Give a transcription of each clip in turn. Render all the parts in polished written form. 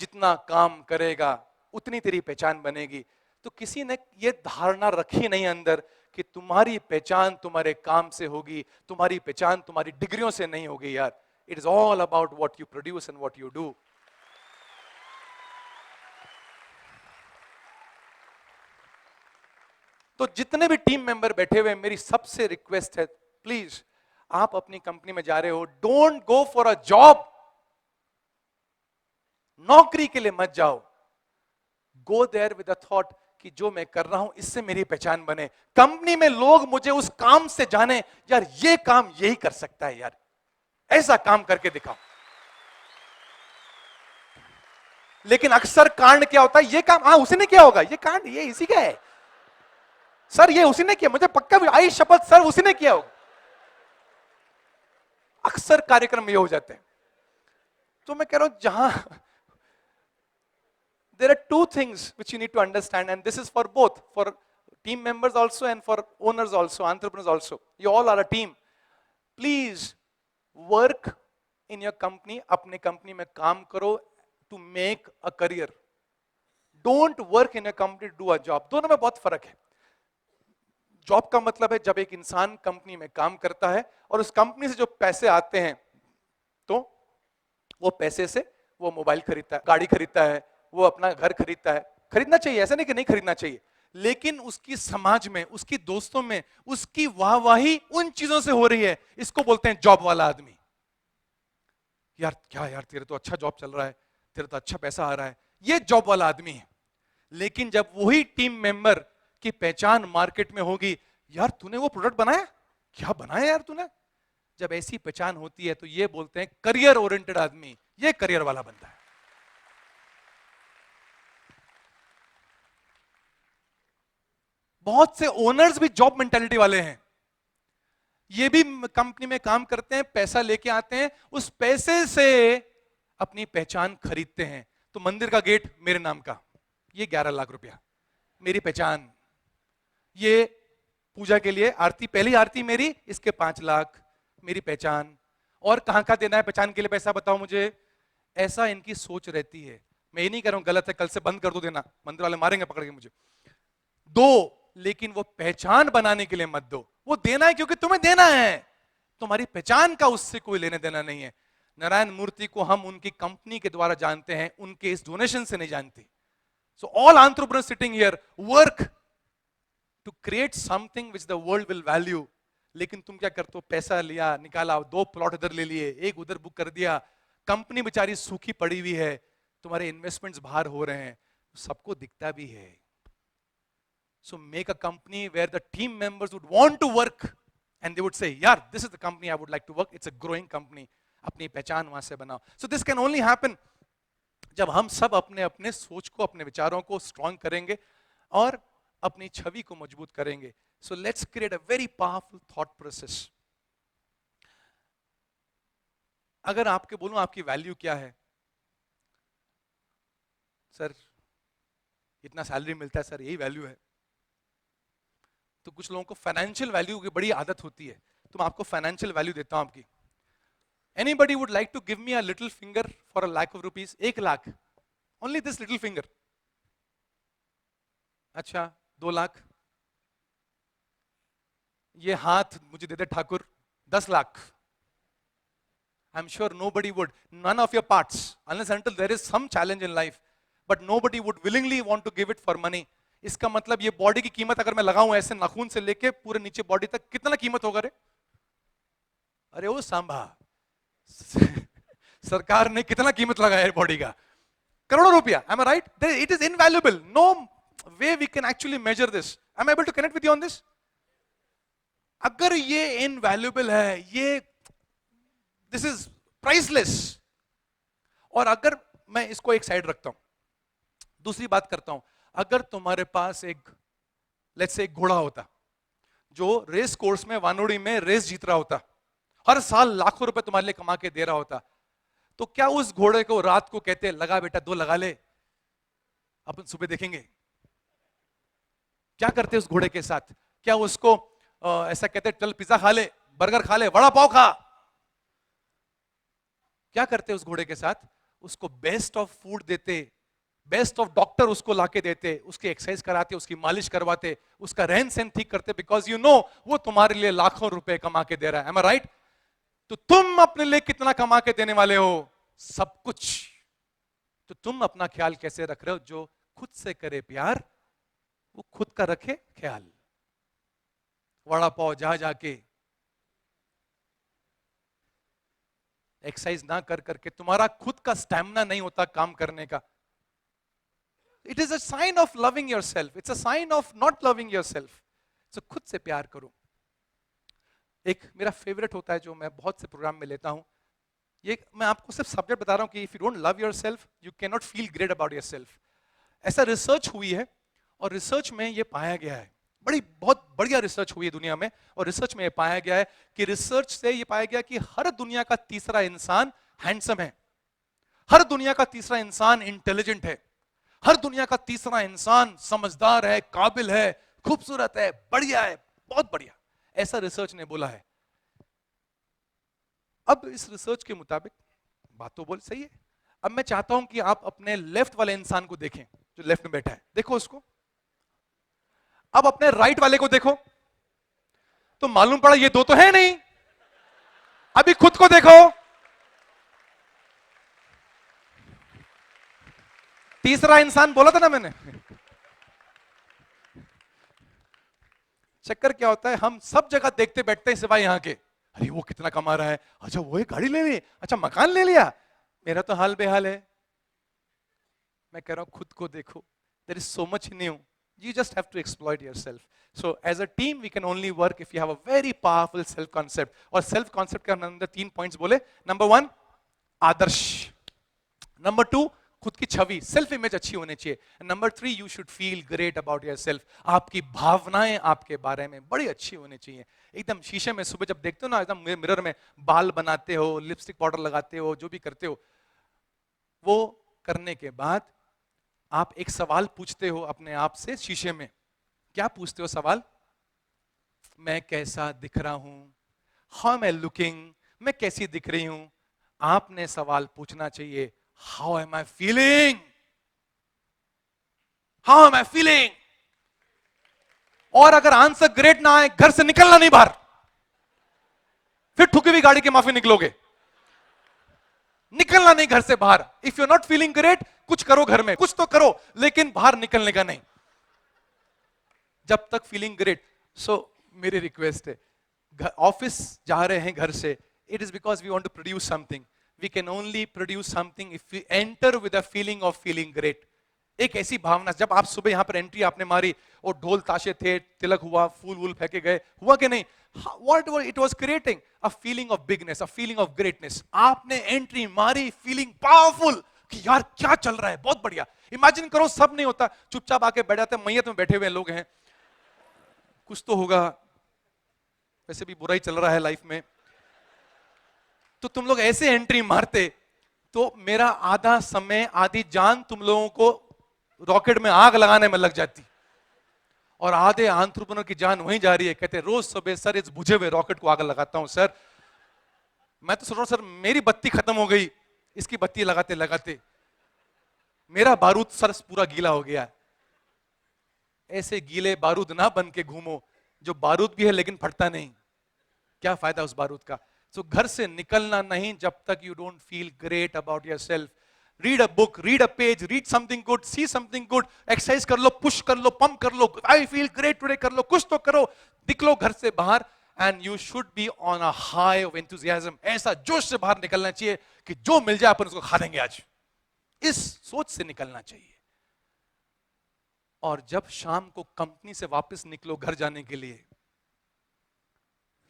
जितना काम करेगा उतनी तेरी पहचान बनेगी। तो किसी ने ये धारणा रखी नहीं अंदर कि तुम्हारी पहचान तुम्हारे काम से होगी, तुम्हारी पहचान तुम्हारी डिग्रियों से नहीं होगी यार। It is all about what you produce and what you do. तो जितने भी टीम मेंबर बैठे हुए, मेरी सबसे रिक्वेस्ट है, प्लीज आप अपनी कंपनी में जा रहे हो, don't go for a job. नौकरी के लिए मत जाओ। Go there with a thought कि जो मैं कर रहा हूं इससे मेरी पहचान बने, कंपनी में लोग मुझे उस काम से जाने, यार ये काम यही कर सकता है यार, ऐसा काम करके दिखाओ। लेकिन अक्सर कांड क्या होता है, ये काम हाँ उसी ने किया होगा, ये कांड ये इसी का है सर, ये उसी ने किया, मुझे पक्का आई शपथ सर उसी ने किया होगा। अक्सर कार्यक्रम ये हो जाते हैं। तो मैं कह रहा हूं जहां there are two things which you need to understand, and this is for both, for team members also and for owners also, entrepreneurs also. You all are a team. Please work in your company, अपने company में काम करो to make a career. Don't work in a company to do a job. दोनों में बहुत फर्क है। Job का मतलब है जब एक इंसान कंपनी में काम करता है और उस कंपनी से जो पैसे आते हैं, तो वो पैसे से वो मोबाइल खरीदता है, गाड़ी खरीदता है, वो अपना घर खरीदता है। खरीदना चाहिए, ऐसा नहीं कि नहीं खरीदना चाहिए, लेकिन उसकी समाज में, उसकी दोस्तों में उसकी वाहवाही उन चीजों से हो रही है। इसको बोलते हैं जॉब वाला आदमी। यार क्या यार, तेरे तो अच्छा जॉब चल रहा है, तेरे तो अच्छा पैसा आ रहा है, ये जॉब वाला आदमी है। लेकिन जब वही टीम मेंबर की पहचान मार्केट में होगी, यार तूने वो प्रोडक्ट बनाया, क्या बनाया यार तूने, जब ऐसी पहचान होती है तो ये बोलते हैं करियर ओरिएंटेड आदमी, ये करियर वाला बनता है। बहुत से ओनर्स भी जॉब मेंटालिटी वाले हैं, ये भी कंपनी में काम करते हैं, पैसा लेके आते हैं, उस पैसे से अपनी पहचान खरीदते हैं। तो मंदिर का गेट मेरे नाम का, ये 11 लाख रुपया मेरी पहचान, ये पूजा के लिए आरती, पहली आरती मेरी, इसके 5 लाख मेरी पहचान। और कहां कहां देना है पहचान के लिए पैसा, बताओ मुझे। ऐसा इनकी सोच रहती है। मैं ये नहीं कह रहा हूं गलत है, कल से बंद कर दो देना, मंदिर वाले मारेंगे पकड़ के मुझे। दो, लेकिन वो पहचान बनाने के लिए मत दो। वो देना है क्योंकि तुम्हें देना है, तुम्हारी पहचान का उससे कोई लेने देना नहीं है। नारायण मूर्ति को हम उनकी कंपनी के द्वारा जानते हैं, उनके इस डोनेशन से नहीं जानते। So all entrepreneurs sitting here work to create something which the world will value. लेकिन तुम क्या करते हो, पैसा लिया निकाला, 2 प्लॉट इधर ले लिए, एक उधर बुक कर दिया, कंपनी बेचारी सूखी पड़ी हुई है, तुम्हारे इन्वेस्टमेंट्स बाहर हो रहे हैं, सबको दिखता भी है। So make a company where the team members would want to work and they would say, "Yeah, this is the company I would like to work. It's a growing company." अपनी पहचान वहां से बनाओ। So this can only happen जब हम सब अपने अपने सोच को, अपने विचारों को स्ट्रॉन्ग करेंगे और अपनी छवि को मजबूत करेंगे। So let's create a very powerful thought process. अगर आपके बोलूं आपकी वैल्यू क्या है, सर इतना सैलरी मिलता है सर, यही वैल्यू है। तो कुछ लोगों को फाइनेंशियल वैल्यू की बड़ी आदत होती है, तो मैं आपको फाइनेंशियल वैल्यू देता हूं आपकी। Anybody would like to give me a little finger for a lakh of rupees, 1 lakh, only this little finger. अच्छा 2 लाख, ये हाथ मुझे दे दे Thakur, 10 lakh. I am sure nobody would, none of your parts, unless until there is some challenge in life, but nobody would willingly want to give it for money. इसका मतलब ये body की कीमत अगर मैं लगाऊं ऐसे नाखून से लेके पूरे नीचे बॉडी तक, कितना कीमत होगा रे? अरे वो सांभा सरकार ने कितना कीमत लगाया है बॉडी का? करोड़ों रुपया। Am I right? It is invaluable. No way we can actually measure this. Am I able to connect with you on this? अगर ये इनवैल्यूएबल है, ये दिस इज प्राइसलेस। और अगर मैं इसको एक साइड रखता हूं, दूसरी बात करता हूं, अगर तुम्हारे पास एक लेट्स से एक घोड़ा होता जो रेस कोर्स में, वानोड़ी में रेस जीत रहा होता, हर साल लाखों रुपए तुम्हारे लिए कमा के दे रहा होता, तो क्या उस घोड़े को रात को कहते लगा बेटा 2 लगा ले, अपन सुबह देखेंगे? क्या करते उस घोड़े के साथ? क्या उसको ऐसा कहते चल पिज्जा खा ले, बर्गर खा ले, वड़ा पाव खा? क्या करते उस घोड़े के साथ? उसको बेस्ट ऑफ फूड देते, बेस्ट ऑफ डॉक्टर उसको लाके देते, उसकी एक्सरसाइज कराते, उसकी मालिश करवाते, उसका रहन सहन ठीक करते, बिकॉज यू नो वो तुम्हारे लिए लाखों रुपए कमा के दे रहा है। एम आई राइट? तो तुम अपने लिए कितना कमा के देने वाले हो? सब कुछ। तो तुम अपना ख्याल कैसे रख रहे हो? जो खुद से करे प्यार वो खुद का रखे ख्याल। वड़ा पाव जा जाके एक्सरसाइज ना कर करके तुम्हारा खुद का स्टैमिना नहीं होता काम करने का। It is a sign of loving yourself, it's a sign of not loving yourself. So खुद से प्यार करो। एक मेरा फेवरेट होता है जो मैं बहुत से प्रोग्राम में लेता हूं, ये मैं आपको सिर्फ सब्जेक्ट बता रहा हूं कि if you don't love your self you can not feel great about your self. ऐसा रिसर्च हुई है और रिसर्च में ये पाया गया है, बहुत बढ़िया रिसर्च हुई है दुनिया में, और रिसर्च में ये पाया गया है कि रिसर्च से ये पाया गया कि हर दुनिया का तीसरा इंसान हैंडसम है, हर दुनिया का तीसरा इंसान इंटेलिजेंट है, हर दुनिया का तीसरा इंसान समझदार है, काबिल है, खूबसूरत है, बढ़िया है, बहुत बढ़िया। ऐसा रिसर्च ने बोला है। अब इस रिसर्च के मुताबिक बात तो बोल सही है। अब मैं चाहता हूं कि आप अपने लेफ्ट वाले इंसान को देखें, जो लेफ्ट में बैठा है, देखो उसको। अब अपने राइट वाले को देखो, तो मालूम पड़ा ये दो तो है नहीं। अभी खुद को देखो, तीसरा इंसान बोला था ना मैंने। चक्कर क्या होता है, हम सब जगह देखते बैठते हैं सिवाय यहां के। अरे वो कितना कमा रहा है, अच्छा वो एक गाड़ी ले ली, अच्छा मकान ले लिया, मेरा तो हाल बेहाल है। मैं कह रहा हूं खुद को देखो। There is so much in you, you just have to exploit yourself. So as a team we can only work if you have a very powerful self concept. और self concept के अंदर 3 पॉइंट्स बोले। Number 1 आदर्श, number 2 खुद की छवि, self image अच्छी होनी चाहिए, number 3 you should feel great about yourself. आपकी भावनाएं आपके बारे में बड़ी अच्छी होनी चाहिए। एकदम शीशे में सुबह जब देखते हो ना, एकदम मिरर में बाल बनाते हो, लिपस्टिक पाउडर लगाते हो, जो भी करते हो, वो करने के बाद आप एक सवाल पूछते हो अपने आप से शीशे में। क्या पूछते हो सवाल? मैं कैसा दिख रहा हूं? How am I looking? मैं कैसी दिख रही हूं? आपने सवाल पूछना चाहिए, how am I feeling? How am I feeling? और अगर आंसर ग्रेट ना आए, घर से निकलना नहीं बाहर, फिर ठुकी हुई गाड़ी के माफी निकलोगे। निकलना नहीं घर से बाहर। If you are not feeling great, कुछ करो घर में, कुछ तो करो, लेकिन बाहर निकलने का नहीं जब तक फीलिंग ग्रेट। सो मेरी रिक्वेस्ट है, ऑफिस जा रहे हैं घर से, it is because we want to produce something. We can only produce something if we enter with a feeling of feeling great. एक ऐसी भावना, जब आप सुबह यहां पर एंट्री आपने मारी और ढोल ताशे थे, तिलक हुआ, फूल वूल फेंके गए, हुआ कि नहीं? What it was creating a feeling of bigness, a feeling of greatness. आपने एंट्री मारी, फीलिंग पावरफुल कि यार क्या चल रहा है, बहुत बढ़िया। इमेजिन करो सब नहीं होता, चुपचाप आके बैठ जाते, मैयत में बैठे हुए लोग हैं, कुछ तो होगा, वैसे भी बुरा ही चल रहा है लाइफ में, तो तुम लोग ऐसे एंट्री मारते तो मेरा आधा समय, आधी जान तुम लोगों को रॉकेट में आग लगाने में लग जाती, और आधे एंटरप्रेन्योर की जान वहीं जा रही है। कहते रोज सुबह सर इस बुझे हुए रॉकेट को आग लगाता हूं सर। मैं तो सोच रहा हूं सर मेरी बत्ती खत्म हो गई, इसकी बत्ती लगाते लगाते मेरा बारूद सर पूरा गीला हो गया। ऐसे गीले बारूद ना बन के घूमो, जो बारूद भी है लेकिन फटता नहीं, क्या फायदा उस बारूद का। सो घर से निकलना नहीं जब तक you don't feel great about yourself. Read a book, read a page, read something good, see something good, exercise कर लो, पुश कर लो, पंप कर लो, आई फील ग्रेट टुडे कर लो, कुछ तो करो, निकलो घर से बाहर, and you should be on a high of enthusiasm. ऐसा जोश से बाहर निकलना चाहिए कि जो मिल जाए अपन उसको खा देंगे आज, इस सोच से निकलना चाहिए। और जब शाम को कंपनी से वापस निकलो घर जाने के लिए,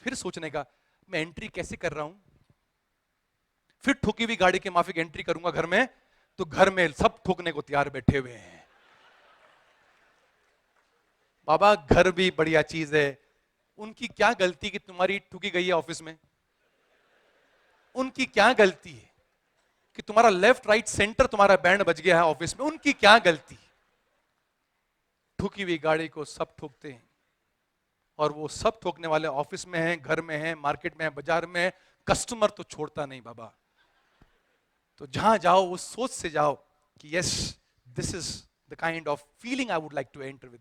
फिर सोचने का मैं एंट्री कैसे कर रहा हूं, फिर ठुकी हुई गाड़ी के माफिक एंट्री करूंगा घर में, तो घर में सब ठोकने को तैयार बैठे हुए हैं। बाबा घर भी बढ़िया चीज है, उनकी क्या गलती कि तुम्हारी ठुकी गई है ऑफिस में? उनकी क्या गलती है कि तुम्हारा लेफ्ट राइट सेंटर तुम्हारा बैंड बज गया है ऑफिस में? उनकी क्या गलती? ठुकी हुई गाड़ी को सब ठोकते हैं, और वो सब ठोकने वाले ऑफिस में हैं, घर में हैं, मार्केट में हैं, बाजार में हैं, कस्टमर तो छोड़ता नहीं बाबा। तो जहां जाओ उस सोच से जाओ कि yes, this is the kind of feeling I would like to enter with.